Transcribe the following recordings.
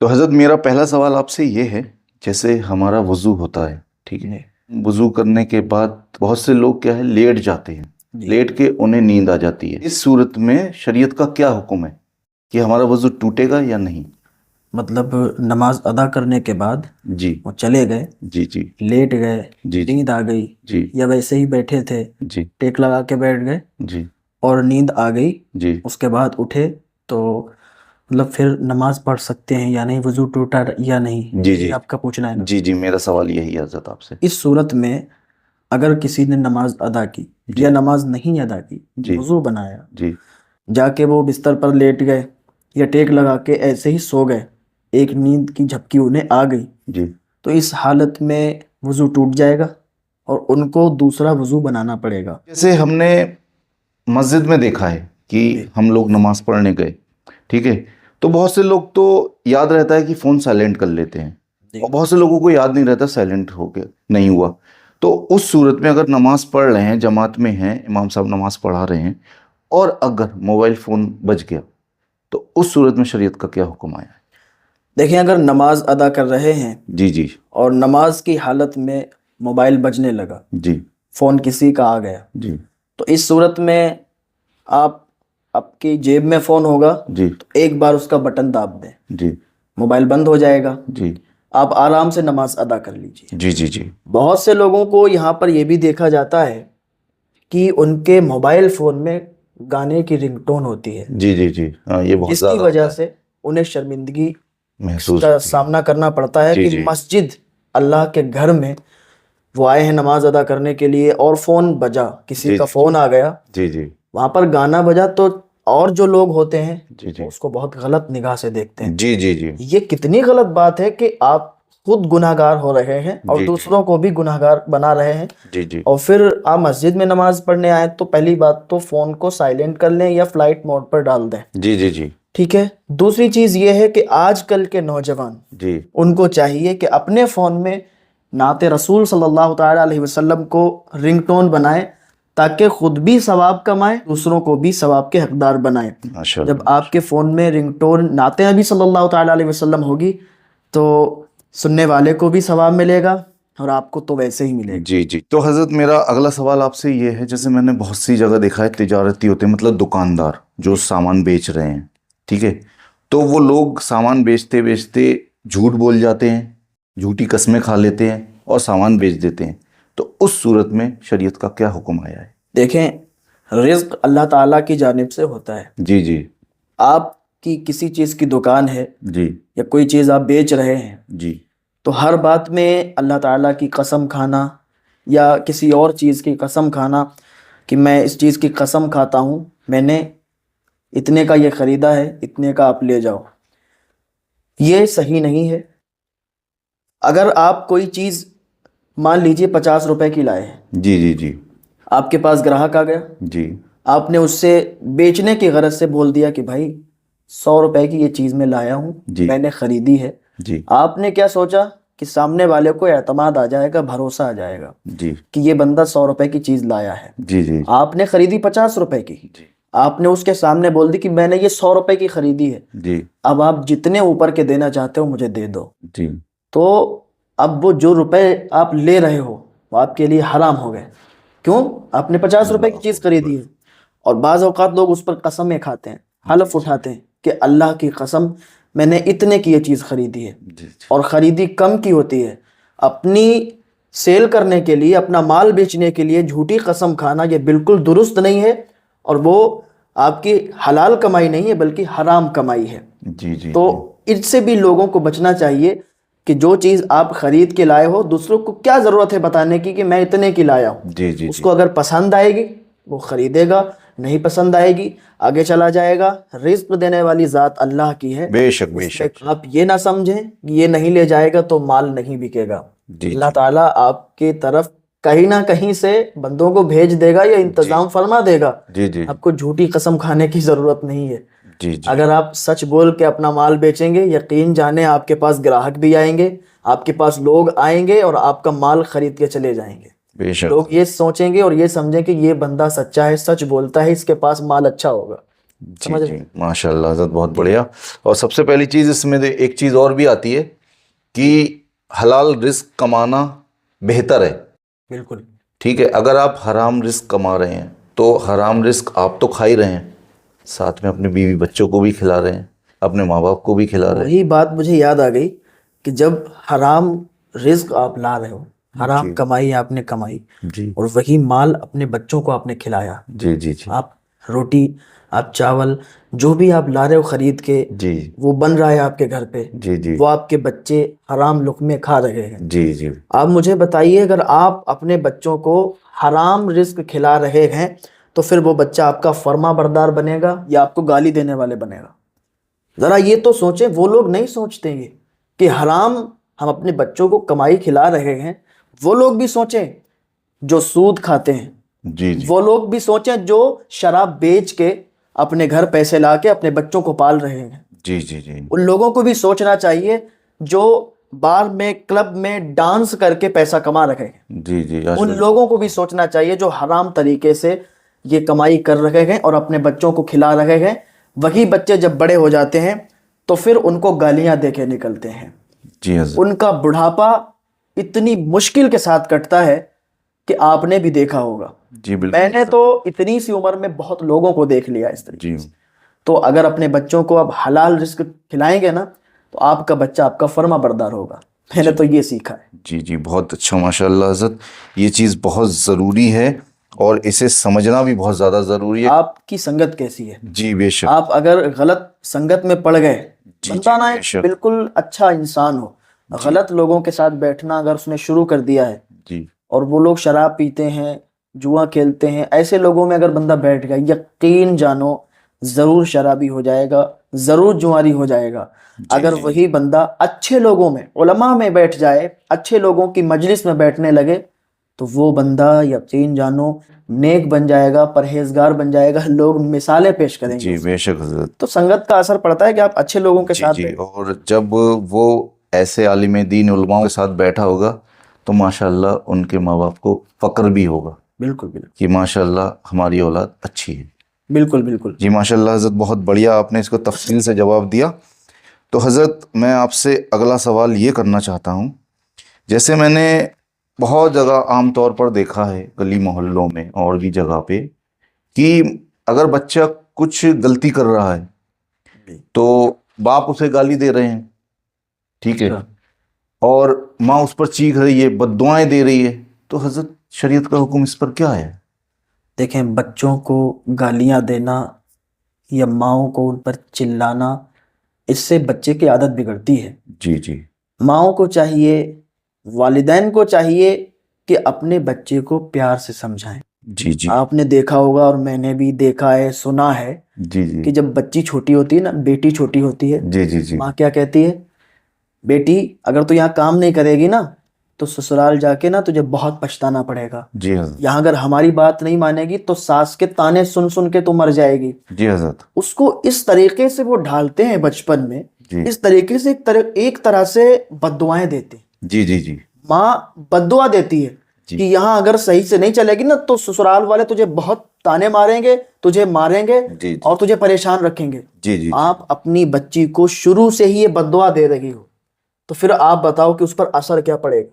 تو حضرت میرا پہلا سوال آپ سے یہ ہے، جیسے ہمارا وضو ہوتا ہے، ٹھیک ہے، وضو کرنے کے بعد بہت سے لوگ کیا ہے لیٹ جاتے ہیں، لیٹ کے انہیں نیند آ جاتی ہے۔ اس صورت میں شریعت کا کیا حکم ہے کہ ہمارا وضو ٹوٹے گا یا نہیں؟ مطلب نماز ادا کرنے کے بعد جی وہ چلے گئے، جی جی لیٹ گئے، جی جی نیند آ گئی، جی یا ویسے ہی بیٹھے تھے جی ٹیک لگا کے بیٹھ گئے جی اور نیند آ گئی، جی اس کے بعد اٹھے تو مطلب پھر نماز پڑھ سکتے ہیں یا نہیں، وضو ٹوٹا یا نہیں، جی یہ جی آپ کا پوچھنا ہے نا؟ جی جی میرا سوال یہی ہے حضرت آپ سے۔ اس صورت میں اگر کسی نے نماز ادا کی جی یا نماز نہیں ادا کی، جی وضو بنایا، جی جا کے وہ بستر پر لیٹ گئے یا ٹیک لگا کے ایسے ہی سو گئے، ایک نیند کی جھپکی انہیں آ گئی، جی تو اس حالت میں وضو ٹوٹ جائے گا اور ان کو دوسرا وضو بنانا پڑے گا۔ جیسے ہم نے مسجد میں دیکھا ہے کہ جی ہم لوگ نماز پڑھنے گئے، ٹھیک ہے، تو بہت سے لوگ تو یاد رہتا ہے کہ فون سائلنٹ کر لیتے ہیں، جی اور بہت سے لوگوں کو یاد نہیں رہتا سائلنٹ ہو کے نہیں ہوا۔ تو اس صورت میں اگر نماز پڑھ رہے ہیں، جماعت میں ہیں، امام صاحب نماز پڑھا رہے ہیں، اور اگر موبائل فون بج گیا تو اس صورت میں شریعت کا کیا حکم آیا ہے؟ دیکھیں، اگر نماز ادا کر رہے ہیں جی جی اور نماز کی حالت میں موبائل بجنے لگا، جی فون کسی کا آ گیا، جی تو اس صورت میں آپ کی جیب میں فون ہوگا جی تو ایک بار اس کا بٹن داب دیں، جی موبائل بند ہو جائے گا، جی آپ آرام سے نماز ادا کر لیجیے۔ جی جی جی بہت سے لوگوں کو یہاں پر یہ بھی دیکھا جاتا ہے کہ ان کے موبائل فون میں گانے کی رنگ ٹون ہوتی ہے، جی جی جی ہاں، یہ بہت جس کی زیادہ وجہ ہوتا ہے، سے انہیں شرمندگی محسوس کا ہوتی ہے۔ سامنا کرنا پڑتا ہے جی کہ جی مسجد اللہ کے گھر میں وہ آئے ہیں نماز ادا کرنے کے لیے اور فون بجا، کسی جی کا جی فون آ گیا، جی جی وہاں پر گانا بجا، تو اور جو لوگ ہوتے ہیں جی جی وہ اس کو بہت غلط نگاہ سے دیکھتے ہیں۔ جی جی جی یہ کتنی غلط بات ہے کہ آپ خود گناہ گار ہو رہے ہیں اور جی دوسروں کو بھی گناہ گار بنا رہے ہیں، جی جی اور پھر آپ مسجد میں نماز پڑھنے آئے تو پہلی بات تو فون کو سائلنٹ کر لیں یا فلائٹ موڈ پر ڈال دیں، جی جی جی ٹھیک ہے؟ دوسری چیز یہ ہے کہ آج کل کے نوجوان، جی ان کو چاہیے کہ اپنے فون میں نعت رسول صلی اللہ تعالیٰ علیہ وسلم کو رنگ ٹون بنائیں تاکہ خود بھی ثواب کمائیں، دوسروں کو بھی ثواب کے حقدار بنائیں۔ ماشاء جب اللہ۔ آپ کے فون میں رنگ ٹون نعت نبی صلی اللہ تعالیٰ علیہ وسلم ہوگی تو سننے والے کو بھی ثواب ملے گا اور آپ کو تو ویسے ہی ملے گا۔ جی جی تو حضرت میرا اگلا سوال آپ سے یہ ہے، جیسے میں نے بہت سی جگہ دیکھا ہے تجارتی ہوتے ہیں، مطلب دکاندار جو سامان بیچ رہے ہیں، ٹھیک ہے، تو وہ لوگ سامان بیچتے بیچتے جھوٹ بول جاتے ہیں، جھوٹی قسمیں کھا لیتے ہیں اور سامان بیچ دیتے ہیں، تو اس صورت میں شریعت کا کیا حکم آیا ہے؟ دیکھیں، رزق اللہ تعالیٰ کی جانب سے ہوتا ہے۔ جی جی آپ کی کسی چیز کی دکان ہے جی یا کوئی چیز آپ بیچ رہے ہیں جی تو ہر بات میں اللہ تعالیٰ کی قسم کھانا یا کسی اور چیز کی قسم کھانا کہ میں اس چیز کی قسم کھاتا ہوں، میں نے اتنے کا یہ خریدا ہے، اتنے کا آپ لے جاؤ، یہ صحیح نہیں ہے۔ اگر آپ کوئی چیز مان لیجئے 50 روپے کی لائے ہیں، جی جی جی آپ کے پاس گراہک آ گیا، جی آپ نے اس سے بیچنے کی غرض سے بول دیا کہ بھائی 100 روپے کی یہ چیز میں لایا ہوں، جی میں نے خریدی ہے۔ جی آپ نے کیا سوچا کہ سامنے والے کو اعتماد آ جائے گا، بھروسہ آ جائے گا جی کہ یہ بندہ 100 روپے کی چیز لایا ہے، جی جی آپ نے خریدی 50 روپے کی، جی آپ نے اس کے سامنے بول دی کہ میں نے یہ 100 روپے کی خریدی ہے، جی اب آپ جتنے اوپر کے دینا چاہتے ہو مجھے دے دو، جی تو اب وہ جو روپے آپ لے رہے ہو وہ آپ کے لیے حرام ہو گئے۔ کیوں؟ آپ نے 50 روپے کی چیز خریدی ہے۔ اور بعض اوقات لوگ اس پر قسمیں کھاتے ہیں، حلف اٹھاتے ہیں کہ اللہ کی قسم میں نے اتنے کی یہ چیز خریدی ہے، جی اور خریدی کم کی ہوتی ہے۔ اپنی سیل کرنے کے لیے، اپنا مال بیچنے کے لیے جھوٹی قسم کھانا یہ بالکل درست نہیں ہے، اور وہ آپ کی حلال کمائی نہیں ہے بلکہ حرام کمائی ہے۔ جی جی تو اس سے بھی لوگوں کو بچنا چاہیے کہ جو چیز آپ خرید کے لائے ہو، دوسروں کو کیا ضرورت ہے بتانے کی کہ میں اتنے کی لایا ہوں؟ جی جی اس جی کو اگر پسند آئے گی وہ خریدے گا، نہیں پسند آئے گی آگے چلا جائے گا۔ رزق دینے والی ذات اللہ کی ہے، بے شک بے اس میں شک۔ آپ یہ نہ سمجھیں کہ یہ نہیں لے جائے گا تو مال نہیں بکے گا۔ جی اللہ جی تعالیٰ آپ کی طرف کہیں نہ کہیں سے بندوں کو بھیج دے گا یا انتظام فرما دے گا، جی جی آپ کو جھوٹی قسم کھانے کی ضرورت نہیں ہے۔ جی جی اگر آپ سچ بول کے اپنا مال بیچیں گے، یقین جانے آپ کے پاس گراہک بھی آئیں گے، آپ کے پاس لوگ آئیں گے اور آپ کا مال خرید کے چلے جائیں گے۔ بے شک لوگ یہ سوچیں گے اور یہ سمجھیں کہ یہ بندہ سچا ہے، سچ بولتا ہے، اس کے پاس مال اچھا ہوگا۔ جی جی ماشاء اللہ حضرت بہت بڑھیا. اور سب سے پہلی چیز اس میں ایک چیز اور بھی آتی ہے کہ حلال رزق کمانا بہتر ہے. بالکل ٹھیک ہے, اگر آپ حرام رزق کما رہے ہیں تو حرام رزق آپ تو کھا ہی رہے ہیں, ساتھ میں اپنے بیوی بچوں کو بھی کھلا رہے ہیں, اپنے ماں باپ کو بھی کھلا رہے ہیں. وہی بات مجھے یاد آ گئی کہ جب حرام رزق آپ لا رہے ہو, حرام کمائی آپ نے کمائی, جی اور وہی مال اپنے بچوں کو آپ نے کھلایا, جی جی جی آپ روٹی, آپ چاول, جو بھی آپ لا رہے ہو خرید کے, جی وہ بن رہا ہے آپ کے گھر پہ, جی جی وہ آپ کے بچے حرام لقمے کھا رہے ہیں. جی جی آپ مجھے بتائیے, اگر آپ اپنے بچوں کو حرام رزق کھلا رہے ہیں تو پھر وہ بچہ آپ کا فرما بردار بنے گا یا آپ کو گالی دینے والے بنے گا؟ ذرا یہ تو سوچیں. وہ لوگ نہیں سوچتے یہ کہ حرام ہم اپنے بچوں کو کمائی کھلا رہے ہیں. وہ لوگ بھی سوچیں جو سود کھاتے ہیں, جی جی وہ لوگ بھی سوچیں جو شراب بیچ کے اپنے گھر پیسے لا کے اپنے بچوں کو پال رہے ہیں. جی جی جی ان لوگوں کو بھی سوچنا چاہیے جو بار میں, کلب میں ڈانس کر کے پیسہ کما رہے ہیں. جی جی ان لوگوں کو بھی سوچنا چاہیے جو حرام طریقے سے یہ کمائی کر رہے ہیں اور اپنے بچوں کو کھلا رہے ہیں. وہی بچے جب بڑے ہو جاتے ہیں تو پھر ان کو گالیاں دے کے نکلتے ہیں. جی حضرت ان کا بڑھاپا اتنی مشکل کے ساتھ کٹتا ہے کہ آپ نے بھی دیکھا ہوگا. جی بالکل میں نے تو اتنی سی عمر میں بہت لوگوں کو دیکھ لیا اس طریقے جی سے. تو اگر اپنے بچوں کو آپ حلال رزق کھلائیں گے نا تو آپ کا بچہ آپ کا فرما بردار ہوگا. میں نے تو یہ سیکھا ہے. جی جی بہت اچھا ماشاء اللہ حضرت, یہ چیز بہت ضروری ہے اور اسے سمجھنا بھی بہت زیادہ ضروری ہے. آپ کی سنگت کیسی ہے؟ جی بے شک. آپ اگر غلط سنگت میں پڑ گئے, جی بنتا نا بے شک. بالکل اچھا انسان ہو, غلط لوگوں کے ساتھ بیٹھنا اگر اس نے شروع کر دیا ہے, جی اور وہ لوگ شراب پیتے ہیں, جوا کھیلتے ہیں, ایسے لوگوں میں اگر بندہ بیٹھ گیا, یقین جانو ضرور شرابی ہو جائے گا, ضرور جواری ہو جائے گا. اگر وہی بندہ اچھے لوگوں میں, علماء میں بیٹھ جائے, اچھے لوگوں کی مجلس میں بیٹھنے لگے, تو وہ بندہ یقین جانو نیک بن جائے گا, پرہیزگار بن جائے گا, لوگ مثالیں پیش کریں گے. جی بے شک حضرت. تو سنگت کا اثر پڑتا ہے کہ آپ اچھے لوگوں کے جی ساتھ جی, بیٹھیں. اور جب وہ ایسے عالم دین علماء کے ساتھ بیٹھا ہوگا تو ماشاء اللہ ان کے ماں باپ کو فخر بھی ہوگا بالکل بالکل کہ ماشاء اللہ ہماری اولاد اچھی ہے. بالکل بالکل. جی ماشاء اللہ حضرت, بہت بڑھیا آپ نے اس کو تفصیل سے جواب دیا. تو حضرت میں آپ سے اگلا سوال یہ کرنا چاہتا ہوں, جیسے میں نے بہت جگہ عام طور پر دیکھا ہے گلی محلوں میں اور بھی جگہ پہ, کہ اگر بچہ کچھ غلطی کر رہا ہے تو باپ اسے گالی دے رہے ہیں, ٹھیک ہے, اور ماں اس پر چیخ رہی ہے, بد دعائیں دے رہی ہے. تو حضرت شریعت کا حکم اس پر کیا ہے؟ دیکھیں, بچوں کو گالیاں دینا یا ماؤں کو ان پر چلانا, اس سے بچے کی عادت بگڑتی ہے. جی جی ماؤں کو چاہیے, والدین کو چاہیے کہ اپنے بچے کو پیار سے سمجھائیں. جی جی آپ نے دیکھا ہوگا اور میں نے بھی دیکھا ہے, سنا ہے جی جی کہ جب بچی چھوٹی ہوتی ہے نا, بیٹی چھوٹی ہوتی ہے, جی جی جی ماں کیا کہتی ہے, بیٹی اگر تو یہاں کام نہیں کرے گی نا تو سسرال جا کے نا تجھے بہت پچھتانا پڑے گا. جی حضرت. یہاں اگر ہماری بات نہیں مانے گی تو ساس کے تانے سن سن کے تو مر جائے گی. جی حضرت. اس کو اس طریقے سے وہ ڈھالتے ہیں بچپن میں, جی اس طریقے سے ایک طرح سے بد دعائیں دیتے ہیں. جی جی جی ماں بد دعا دیتی ہے کہ یہاں اگر صحیح سے نہیں چلے گی نا تو سسرال والے تجھے بہت تانے ماریں گے, تجھے ماریں گے جی اور تجھے پریشان رکھیں گے. جی جی آپ اپنی بچی کو شروع سے ہی یہ بد دعا دے رہی ہو, تو پھر آپ بتاؤ کہ اس پر اثر کیا پڑے گا.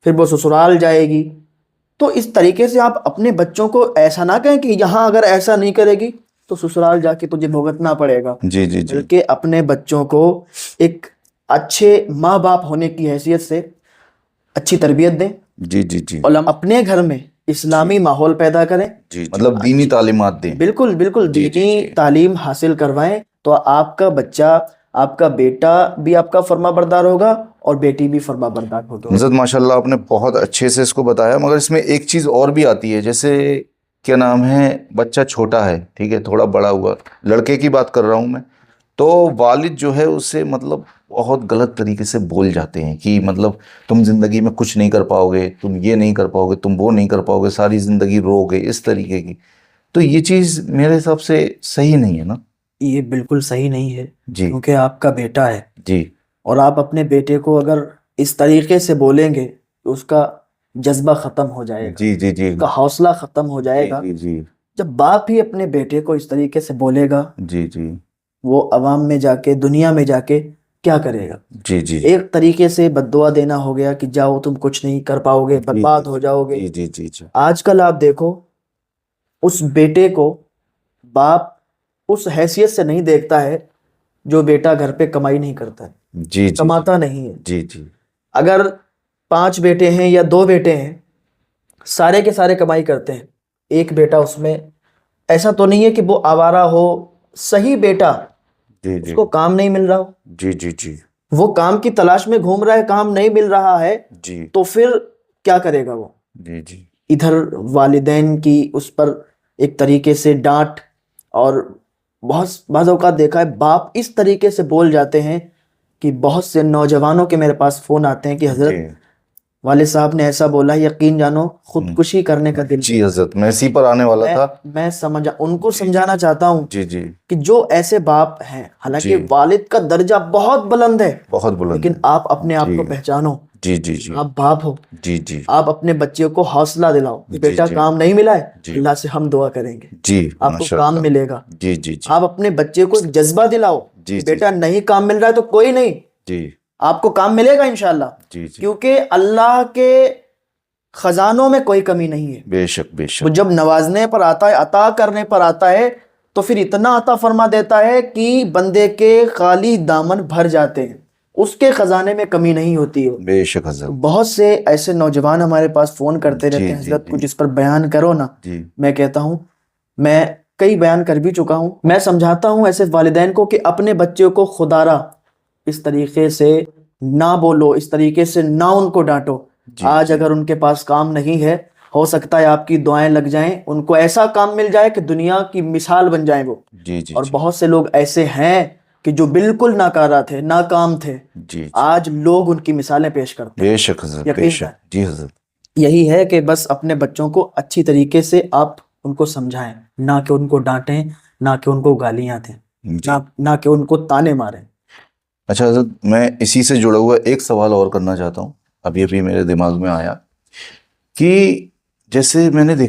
پھر وہ سسرال جائے گی. تو اس طریقے سے آپ اپنے بچوں کو ایسا نہ کہیں کہ یہاں اگر ایسا نہیں کرے گی تو سسرال جا کے تجھے بھگتنا پڑے گا. جی جی جی بلکہ اپنے بچوں کو ایک اچھے ماں باپ ہونے کی حیثیت سے اچھی تربیت دیں. جی جی جی اپنے گھر میں اسلامی ماحول پیدا کریں. جی مطلب دینی تعلیمات دیں. بالکل بالکل, دینی تعلیم حاصل کروائیں تو آپ کا بچہ, آپ کا بیٹا بھی آپ کا فرما بردار ہوگا اور بیٹی بھی فرما بردار ہوگی. حضرت ماشاء اللہ آپ نے بہت اچھے سے اس کو بتایا, مگر اس میں ایک چیز اور بھی آتی ہے, جیسے کیا نام ہے, بچہ چھوٹا ہے, ٹھیک ہے, تھوڑا بڑا ہوا, لڑکے کی بات کر رہا ہوں میں, تو والد جو ہے اسے مطلب بہت غلط طریقے سے بول جاتے ہیں کہ مطلب تم زندگی میں کچھ نہیں کر پاؤ گے, تم یہ نہیں کر پاؤ گے, تم وہ نہیں کر پاؤ گے, ساری زندگی رو گے, اس طریقے کی. تو یہ چیز میرے حساب سے صحیح نہیں ہے نا. یہ بالکل صحیح نہیں ہے, جی کیونکہ آپ کا بیٹا ہے. جی اور آپ اپنے بیٹے کو اگر اس طریقے سے بولیں گے تو اس کا جذبہ ختم ہو جائے گا, جی جی جی اس کا حوصلہ ختم ہو جائے گا. جی جی جب باپ ہی اپنے بیٹے کو اس طریقے سے بولے گا جی جی وہ عوام میں جا کے دنیا میں جا کے کیا کرے گا؟ جی جی ایک طریقے سے بد دعا دینا ہو گیا کہ جاؤ تم کچھ نہیں کر پاؤ گے، برباد ہو جاؤ گے۔ جی جی جی جی آج کل آپ دیکھو اس بیٹے کو باپ اس حیثیت سے نہیں دیکھتا ہے جو بیٹا گھر پہ کمائی نہیں کرتا ہے، جی جی کماتا نہیں ہے۔ جی جی اگر 5 بیٹے ہیں یا 2 بیٹے ہیں، سارے کے سارے کمائی کرتے ہیں، ایک بیٹا اس میں ایسا تو نہیں ہے کہ وہ آوارہ ہو، صحیح بیٹا جی اس کو کام نہیں مل رہا ہو، جی جی جی وہ کام کی تلاش میں گھوم رہا ہے، کام نہیں مل رہا ہے، جی تو پھر کیا کرے گا وہ؟ جی جی ادھر والدین کی اس پر ایک طریقے سے ڈانٹ، اور بعض اوقات دیکھا ہے باپ اس طریقے سے بول جاتے ہیں کہ بہت سے نوجوانوں کے میرے پاس فون آتے ہیں کہ حضرت والد صاحب نے ایسا بولا، یقین جانو خودکشی کرنے کا دل۔ جی حضرت میں اسی پر آنے والا تھا۔ میں ان کو سمجھانا چاہتا ہوں جی جی کہ جو ایسے باپ ہیں، حالانکہ والد کا درجہ بہت بلند ہے، بہت بلند، لیکن آپ اپنے آپ کو پہچانو، جی جی جی آپ باپ ہو، جی جی آپ اپنے بچے کو حوصلہ دلاؤ کہ بیٹا کام نہیں ملا ہے، اللہ سے ہم دعا کریں گے، جی آپ کو کام ملے گا۔ جی جی جی آپ اپنے بچے کو ایک جذبہ دلاؤ کہ بیٹا نہیں کام مل رہا ہے تو کوئی نہیں، جی آپ کو کام ملے گا انشاءاللہ، جی کیونکہ اللہ کے خزانوں میں کوئی کمی نہیں ہے۔ بے شک بے وہ شک جب نوازنے پر آتا ہے، عطا کرنے پر آتا ہے، تو پھر اتنا عطا فرما دیتا ہے کہ بندے کے خالی دامن بھر جاتے ہیں، اس کے خزانے میں کمی نہیں ہوتی ہے۔ بے شک حضرت بہت سے ایسے نوجوان ہمارے پاس فون کرتے رہتے ہیں، حضرت کچھ اس پر بیان کرو نا۔ جی میں کہتا ہوں میں کئی بیان کر بھی چکا ہوں، میں سمجھاتا ہوں ایسے والدین کو کہ اپنے بچوں کو خدا را اس طریقے سے نہ بولو، اس طریقے سے نہ ان کو ڈانٹو۔ آج اگر ان کے پاس کام نہیں ہے، ہو سکتا ہے آپ کی دعائیں لگ جائیں، ان کو ایسا کام مل جائے کہ دنیا کی مثال بن جائیں وہ۔ جی جی اور بہت سے لوگ ایسے ہیں کہ جو بالکل ناکارہ تھے، ناکام تھے، جی آج لوگ ان کی مثالیں پیش کرتے ہیں۔ بے شک حضرت بے یقین شک جی حضرت یہی ہے کہ بس اپنے بچوں کو اچھی طریقے سے آپ ان کو سمجھائیں، نہ کہ ان کو ڈانٹیں، نہ کہ ان کو گالیاں دیں، نہ کہ ان کو تانے ماریں۔ اچھا حضرت میں اسی سے جڑا ہوا ایک سوال اور کرنا چاہتا ہوں، ابھی ابھی میرے دماغ میں آیا کہ جیسے میں نے دیکھا